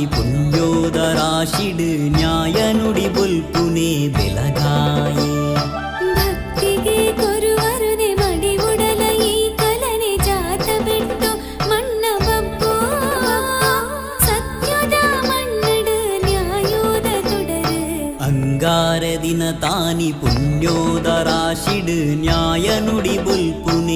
ತಾನಿ ಪುಣ್ಯೋದರಾಶಿಡ್ ನ್ಯಾಯ ನುಡಿ ಬೊಲ್ಪುನೆ ಬೆಲಗಾಯಿ ಭಕ್ತಿಗೆ ಕೊರುವರುನೆ ಮಡಿ ಉಡಲ ಈ ಕಲನೆ ಜಾತ ಬಿಟ್ಟು ಮಣ್ಣ ಬಬ್ಬು ಸತ್ಯದ ಮಣ್ಣಡು ನ್ಯಾಯೋದ ತುಡರು ಅಂಗಾರ ದಿನ ತಾನಿ ಪುಣ್ಯೋದರಾಶಿಡ್ ನ್ಯಾಯ ನುಡಿ ಬೊಲ್ಪುನೆ